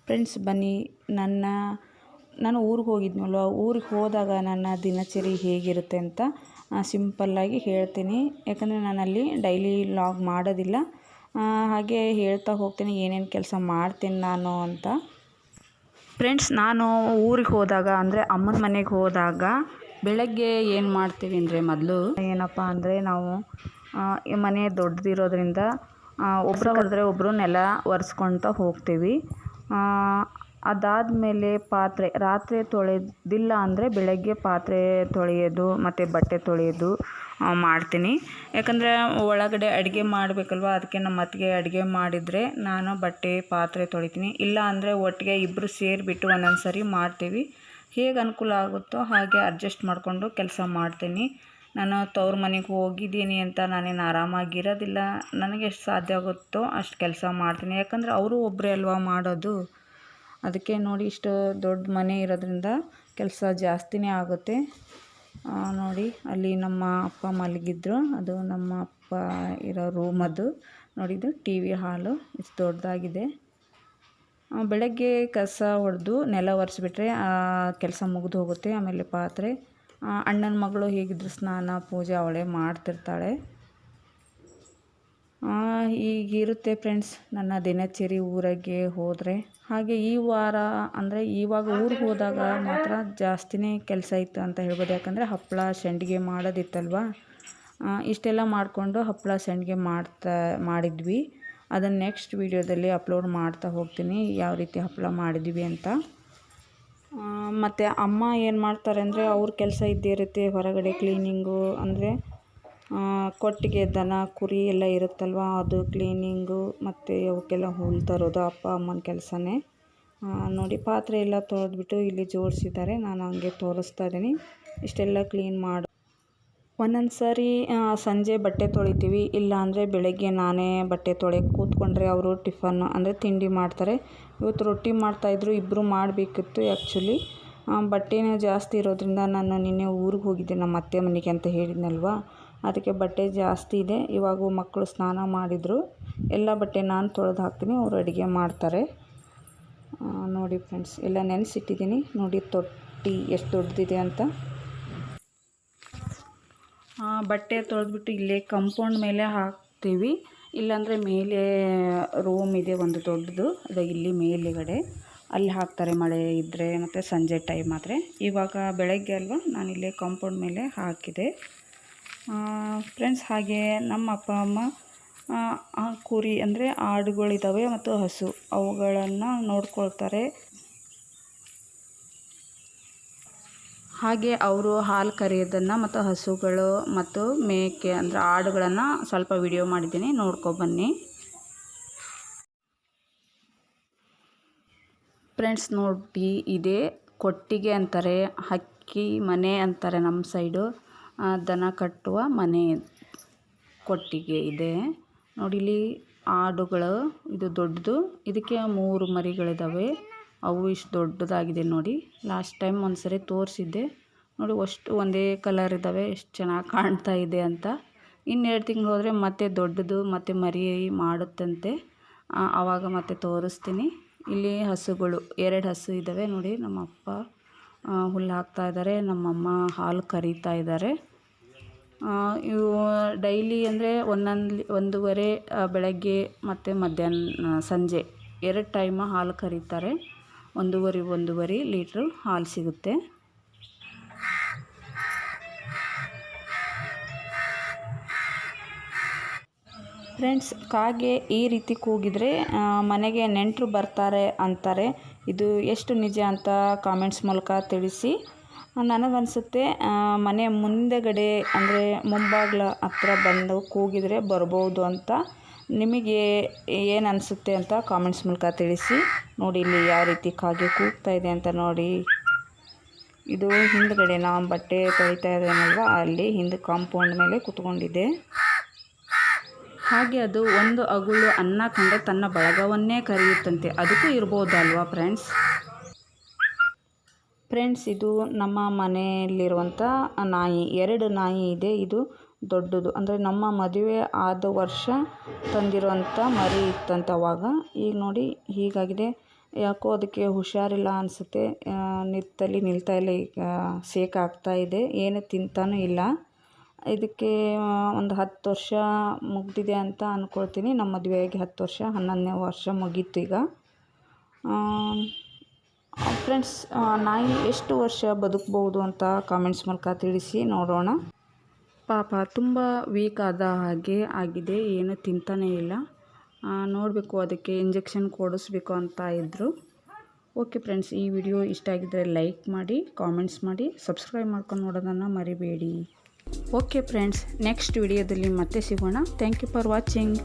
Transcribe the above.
Friends ಬನ್ನಿ, ನಾನು ಊರಿಗೆ ಹೋಗಿದ್ನಲ್ವ, ಊರಿಗೆ ಹೋದಾಗ ನನ್ನ ದಿನಚರಿ ಹೇಗಿರುತ್ತೆ ಅಂತ ಸಿಂಪಲ್ಲಾಗಿ ಹೇಳ್ತೀನಿ. ಯಾಕಂದರೆ ನಾನಲ್ಲಿ ಡೈಲಿ ವ್ಲಾಗ್ ಮಾಡೋದಿಲ್ಲ, ಹಾಗೆ ಹೇಳ್ತಾ ಹೋಗ್ತೀನಿ ಏನೇನು ಕೆಲಸ ಮಾಡ್ತೀನಿ ನಾನು ಅಂತ. ಫ್ರೆಂಡ್ಸ್, ನಾನು ಊರಿಗೆ ಹೋದಾಗ ಅಂದರೆ ಅಮ್ಮನ ಮನೆಗೆ ಹೋದಾಗ ಬೆಳಗ್ಗೆ ಏನು ಮಾಡ್ತೀವಿ ಅಂದರೆ, ಮೊದಲು ಏನಪ್ಪ ಅಂದರೆ ನಾವು ಮನೆ ದೊಡ್ಡದಿರೋದ್ರಿಂದ ಒಬ್ಬರು ಹೊಡೆದ್ರೆ ಒಬ್ಬರು ನೆಲ ಒರೆಸ್ಕೊಳ್ತಾ ಹೋಗ್ತೀವಿ. ಅದಾದಮೇಲೆ ಪಾತ್ರೆ ರಾತ್ರಿ ತೊಳೆದಿಲ್ಲ ಅಂದರೆ ಬೆಳಗ್ಗೆ ಪಾತ್ರೆ ತೊಳೆಯೋದು ಮತ್ತು ಬಟ್ಟೆ ತೊಳೆಯೋದು ಮಾಡ್ತೀನಿ. ಯಾಕಂದರೆ ಒಳಗಡೆ ಅಡುಗೆ ಮಾಡಬೇಕಲ್ವ, ಅದಕ್ಕೆ ನಮ್ಮ ಅತ್ತಿಗೆ ಅಡುಗೆ ಮಾಡಿದರೆ ನಾನು ಬಟ್ಟೆ ಪಾತ್ರೆ ತೊಳಿತೀನಿ. ಇಲ್ಲ ಅಂದರೆ ಒಟ್ಟಿಗೆ ಇಬ್ಬರು ಸೇರಿಬಿಟ್ಟು ಒಂದೊಂದು ಸರಿ ಮಾಡ್ತೀವಿ. ಹೇಗೆ ಅನುಕೂಲ ಆಗುತ್ತೋ ಹಾಗೆ ಅಡ್ಜಸ್ಟ್ ಮಾಡಿಕೊಂಡು ಕೆಲಸ ಮಾಡ್ತೀನಿ. ನಾನು ತವ್ರ ಮನೆಗೆ ಹೋಗಿದ್ದೀನಿ ಅಂತ ನಾನೇನು ಆರಾಮಾಗಿರೋದಿಲ್ಲ. ನನಗೆ ಎಷ್ಟು ಸಾಧ್ಯ ಆಗುತ್ತೋ ಅಷ್ಟು ಕೆಲಸ ಮಾಡ್ತೀನಿ. ಯಾಕಂದರೆ ಅವರು ಒಬ್ಬರೇ ಅಲ್ವಾ ಮಾಡೋದು. ಅದಕ್ಕೆ ನೋಡಿ, ಇಷ್ಟು ದೊಡ್ಡ ಮನೆ ಇರೋದ್ರಿಂದ ಕೆಲಸ ಜಾಸ್ತಿನೇ ಆಗುತ್ತೆ. ನೋಡಿ, ಅಲ್ಲಿ ನಮ್ಮ ಅಪ್ಪ ಮಲಗಿದ್ರು, ಅದು ನಮ್ಮ ಅಪ್ಪ ಇರೋ ರೂಮ್. ಅದು ನೋಡಿದ್ದು ಟಿ ವಿ ಹಾಲು ಇಷ್ಟು ದೊಡ್ಡದಾಗಿದೆ. ಬೆಳಗ್ಗೆ ಕಸ ಹೊಡೆದು ನೆಲ ಒರೆಸ್ಬಿಟ್ರೆ ಕೆಲಸ ಮುಗಿದು ಹೋಗುತ್ತೆ. ಆಮೇಲೆ ಪಾತ್ರೆ, ಅಣ್ಣನ ಮಗಳು ಹೇಗಿದ್ರು ಸ್ನಾನ ಪೂಜೆ ಅವಳೇ ಮಾಡ್ತಿರ್ತಾಳೆ. ಹೀಗಿರುತ್ತೆ ಫ್ರೆಂಡ್ಸ್ ನನ್ನ ದಿನಚರಿ ಊರಿಗೆ ಹೋದರೆ. ಹಾಗೆ ಈ ವಾರ ಅಂದರೆ ಇವಾಗ ಊರಿಗೆ ಹೋದಾಗ ಮಾತ್ರ ಜಾಸ್ತಿನೇ ಕೆಲಸ ಇತ್ತು ಅಂತ ಹೇಳ್ಬೋದು. ಯಾಕಂದರೆ ಹಪ್ಪಳ ಸಂಡಿಗೆ ಮಾಡೋದಿತ್ತಲ್ವ, ಇಷ್ಟೆಲ್ಲ ಮಾಡಿಕೊಂಡು ಹಪ್ಪಳ ಸಂಡಿಗೆ ಮಾಡಿದ್ವಿ. ಅದನ್ನು ನೆಕ್ಸ್ಟ್ ವೀಡಿಯೋದಲ್ಲಿ ಅಪ್ಲೋಡ್ ಮಾಡ್ತಾ ಹೋಗ್ತೀನಿ ಯಾವ ರೀತಿ ಹಪ್ಪಳ ಮಾಡಿದ್ವಿ ಅಂತ. ಮತ್ತು ಅಮ್ಮ ಏನು ಮಾಡ್ತಾರೆ ಅಂದರೆ, ಅವ್ರ ಕೆಲಸ ಇದ್ದೇ ಇರುತ್ತೆ. ಹೊರಗಡೆ ಕ್ಲೀನಿಂಗು ಅಂದರೆ ಕೊಟ್ಟಿಗೆ ದನ ಕುರಿ ಎಲ್ಲ ಇರುತ್ತಲ್ವ, ಅದು ಕ್ಲೀನಿಂಗು ಮತ್ತು ಅವಕ್ಕೆಲ್ಲ ಹುಲ್ಲು ತರೋದು ಅಪ್ಪ ಅಮ್ಮನ ಕೆಲಸನೇ. ನೋಡಿ, ಪಾತ್ರೆ ಎಲ್ಲ ತೊಳೆದ್ಬಿಟ್ಟು ಇಲ್ಲಿ ಜೋಡಿಸಿದ್ದಾರೆ. ನಾನು ಹಂಗೆ ತೋರಿಸ್ತಾ ಇದ್ದೀನಿ. ಇಷ್ಟೆಲ್ಲ ಕ್ಲೀನ್ ಮಾಡಿ ಒಂದೊಂದು ಸಾರಿ ಸಂಜೆ ಬಟ್ಟೆ ತೊಳಿತೀವಿ. ಇಲ್ಲ ಅಂದರೆ ಬೆಳಗ್ಗೆ ನಾನೇ ಬಟ್ಟೆ ತೊಳೆಯೋಕ್ಕೆ ಕೂತ್ಕೊಂಡ್ರೆ ಅವರು ಟಿಫನ್ ಅಂದರೆ ತಿಂಡಿ ಮಾಡ್ತಾರೆ. ಇವತ್ತು ರೊಟ್ಟಿ ಮಾಡ್ತಾಯಿದ್ರು, ಇಬ್ಬರು ಮಾಡಬೇಕಿತ್ತು. ಆ್ಯಕ್ಚುಲಿ ಬಟ್ಟೆನೇ ಜಾಸ್ತಿ ಇರೋದ್ರಿಂದ ನಾನು ನಿನ್ನೆ ಊರಿಗೆ ಹೋಗಿದ್ದೆ ನಮ್ಮ ಅತ್ತೆ ಮನೆಗೆ ಅಂತ ಹೇಳಿದ್ನಲ್ವ, ಅದಕ್ಕೆ ಬಟ್ಟೆ ಜಾಸ್ತಿ ಇದೆ. ಇವಾಗ ಮಕ್ಕಳು ಸ್ನಾನ ಮಾಡಿದರು, ಎಲ್ಲ ಬಟ್ಟೆ ನಾನು ತೊಳೆದು ಹಾಕ್ತೀನಿ, ಅವರು ಅಡುಗೆ ಮಾಡ್ತಾರೆ. ನೋಡಿ ಫ್ರೆಂಡ್ಸ್, ಎಲ್ಲ ನೆನೆಸಿಟ್ಟಿದ್ದೀನಿ. ನೋಡಿ ತೊಟ್ಟಿ ಎಷ್ಟು ದೊಡ್ಡದಿದೆ ಅಂತ. ಬಟ್ಟೆ ತೊಳೆದ್ಬಿಟ್ಟು ಇಲ್ಲೇ ಕಂಪೌಂಡ್ ಮೇಲೆ ಹಾಕ್ತೀವಿ. ಇಲ್ಲಾಂದರೆ ಮೇಲೆ ರೂಮ್ ಇದೆ ಒಂದು ದೊಡ್ಡದು, ಅದು ಇಲ್ಲಿ ಮೇಲುಗಡೆ ಅಲ್ಲಿ ಹಾಕ್ತಾರೆ ಮಳೆ ಇದ್ದರೆ ಮತ್ತು ಸಂಜೆ ಟೈಮ್ ಆದರೆ. ಇವಾಗ ಬೆಳಗ್ಗೆ ಅಲ್ವಾ, ನಾನಿಲ್ಲೇ ಕಾಂಪೌಂಡ್ ಮೇಲೆ ಹಾಕಿದೆ ಫ್ರೆಂಡ್ಸ್. ಹಾಗೆ ನಮ್ಮ ಅಪ್ಪ ಅಮ್ಮ ಕುರಿ ಅಂದರೆ ಆಡುಗಳಿದ್ದಾವೆ ಮತ್ತು ಹಸು, ಅವುಗಳನ್ನು ನೋಡ್ಕೊಳ್ತಾರೆ. ಹಾಗೆ ಅವರು ಹಾಲು ಕರೆಯೋದನ್ನು ಮತ್ತು ಹಸುಗಳು ಮತ್ತು ಮೇಕೆ ಅಂದರೆ ಆಡುಗಳನ್ನು ಸ್ವಲ್ಪ ವಿಡಿಯೋ ಮಾಡಿದ್ದೀನಿ, ನೋಡ್ಕೊಬನ್ನಿ ಫ್ರೆಂಡ್ಸ್. ನೋಡಿ, ಇದೇ ಕೊಟ್ಟಿಗೆ ಅಂತಾರೆ, ಹಕ್ಕಿ ಮನೆ ಅಂತಾರೆ ನಮ್ಮ ಸೈಡು. ದನ ಕಟ್ಟುವ ಮನೆ ಕೊಟ್ಟಿಗೆ ಇದೆ. ನೋಡಿ, ಇಲ್ಲಿ ಆಡುಗಳು, ಇದು ದೊಡ್ಡದು, ಇದಕ್ಕೆ 3 ಮರಿಗಳಿದ್ದಾವೆ. ಅವು ಇಷ್ಟು ದೊಡ್ಡದಾಗಿದೆ ನೋಡಿ. ಲಾಸ್ಟ್ ಟೈಮ್ ಒಂದು ಸರಿ ತೋರಿಸಿದ್ದೆ ನೋಡಿ, ಅಷ್ಟು ಒಂದೇ ಕಲರ್ ಇದ್ದಾವೆ, ಎಷ್ಟು ಚೆನ್ನಾಗಿ ಕಾಣ್ತಾ ಇದೆ ಅಂತ. 2 ತಿಂಗಳು ಹೋದರೆ ಮತ್ತೆ ದೊಡ್ಡದು ಮತ್ತು ಮರಿ ಮಾಡುತ್ತಂತೆ, ಆವಾಗ ಮತ್ತೆ ತೋರಿಸ್ತೀನಿ. ಇಲ್ಲಿ ಹಸುಗಳು 2 ಹಸು ಇದ್ದಾವೆ ನೋಡಿ. ನಮ್ಮ ಅಪ್ಪ ಹುಲ್ಲು ಹಾಕ್ತಾ ಇದ್ದಾರೆ, ನಮ್ಮಮ್ಮ ಹಾಲು ಕರೀತಾ ಇದ್ದಾರೆ. ಇವು ಡೈಲಿ ಅಂದರೆ 1:30 ಬೆಳಗ್ಗೆ ಮತ್ತು ಮಧ್ಯಾಹ್ನ ಸಂಜೆ 2 ಟೈಮ್ ಹಾಲು ಕರೀತಾರೆ. 1.5 ಲೀಟ್ರು ಹಾಲು ಸಿಗುತ್ತೆ. ಫ್ರೆಂಡ್ಸ್, ಕಾಗೆ ಈ ರೀತಿ ಕೂಗಿದರೆ ಮನೆಗೆ ನೆಂಟರು ಬರ್ತಾರೆ ಅಂತಾರೆ. ಇದು ಎಷ್ಟು ನಿಜ ಅಂತ ಕಾಮೆಂಟ್ಸ್ ಮೂಲಕ ತಿಳಿಸಿ. ನನಗನ್ಸುತ್ತೆ ಮನೆ ಮುಂದೆಗಡೆ ಅಂದರೆ ಮುಂಬಾಗ್ಲ ಹತ್ರ ಬಂದು ಕೂಗಿದರೆ ಬರ್ಬೋದು ಅಂತ. ನಿಮಗೆ ಏನು ಅನಿಸುತ್ತೆ ಅಂತ ಕಾಮೆಂಟ್ಸ್ ಮೂಲಕ ತಿಳಿಸಿ. ನೋಡಿ, ಇಲ್ಲಿ ಯಾವ ರೀತಿ ಕಾಗೆ ಕೂಗ್ತಾ ಇದೆ ಅಂತ ನೋಡಿ. ಇದು ಹಿಂದ್ಗಡೆ ನಾವು ಬಟ್ಟೆ ತೊಳಿತಾ ಇದ್ದೇನಲ್ವ, ಅಲ್ಲಿ ಹಿಂದೆ ಕಾಂಪೌಂಡ್ ಮೇಲೆ ಕೂತ್ಕೊಂಡಿದೆ. ಹಾಗೆ ಅದು ಒಂದು ಅಗುಳು ಅನ್ನ ಕಂಡ್ರೆ ತನ್ನ ಬಳಗವನ್ನೇ ಕರೆಯುತ್ತಂತೆ. ಅದಕ್ಕೂ ಇರ್ಬೋದಲ್ವಾ ಫ್ರೆಂಡ್ಸ್. ಇದು ನಮ್ಮ ಮನೆಯಲ್ಲಿರುವಂಥ ನಾಯಿ. 2 ನಾಯಿ ಇದೆ. ಇದು ದೊಡ್ಡದು ಅಂದರೆ ನಮ್ಮ ಮದುವೆ ಆದ ವರ್ಷ ತಂದಿರುವಂಥ ಮರಿ ಇತ್ತಂತ ಅವಾಗ. ಈಗ ನೋಡಿ ಹೀಗಾಗಿದೆ. ಯಾಕೋ ಅದಕ್ಕೆ ಹುಷಾರಿಲ್ಲ ಅನಿಸುತ್ತೆ. ನಿತ್ತಲ್ಲಿ ನಿಲ್ತಾ ಇಲ್ಲ, ಈಗ ಶೇಕ್ ಆಗ್ತಾ ಇದೆ, ಏನು ತಿಂತಾನೂ ಇಲ್ಲ. ಇದಕ್ಕೆ ಒಂದು 10 ವರ್ಷ ಮುಗಿದಿದೆ ಅಂತ ಅಂದ್ಕೊಳ್ತೀನಿ. ನಮ್ಮ ಮದುವೆಯಾಗಿ 10 ವರ್ಷ, 11ನೇ ವರ್ಷ ಮುಗೀತು ಈಗ. ಫ್ರೆಂಡ್ಸ್, ನಾಯಿ ಎಷ್ಟು ವರ್ಷ ಬದುಕ್ಬೋದು ಅಂತ ಕಾಮೆಂಟ್ಸ್ ಮೂಲಕ ತಿಳಿಸಿ ನೋಡೋಣ. ಪಾಪ ತುಂಬ ವೀಕ್ ಆದ ಹಾಗೆ ಆಗಿದೆ, ಏನು ತಿಂತಾನೇ ಇಲ್ಲ. ನೋಡಬೇಕು, ಅದಕ್ಕೆ ಇಂಜೆಕ್ಷನ್ ಕೊಡಿಸ್ಬೇಕು ಅಂತ ಇದ್ದರು. ಓಕೆ ಫ್ರೆಂಡ್ಸ್, ಈ ವಿಡಿಯೋ ಇಷ್ಟ ಆಗಿದ್ದರೆ ಲೈಕ್ ಮಾಡಿ, ಕಾಮೆಂಟ್ಸ್ ಮಾಡಿ, ಸಬ್ಸ್ಕ್ರೈಬ್ ಮಾಡ್ಕೊಂಡು ನೋಡೋದನ್ನು ಮರಿಬೇಡಿ. ಓಕೆ ಫ್ರೆಂಡ್ಸ್, ನೆಕ್ಸ್ಟ್ ವಿಡಿಯೋದಲ್ಲಿ ಮತ್ತೆ ಸಿಗೋಣ. Thank you for watching.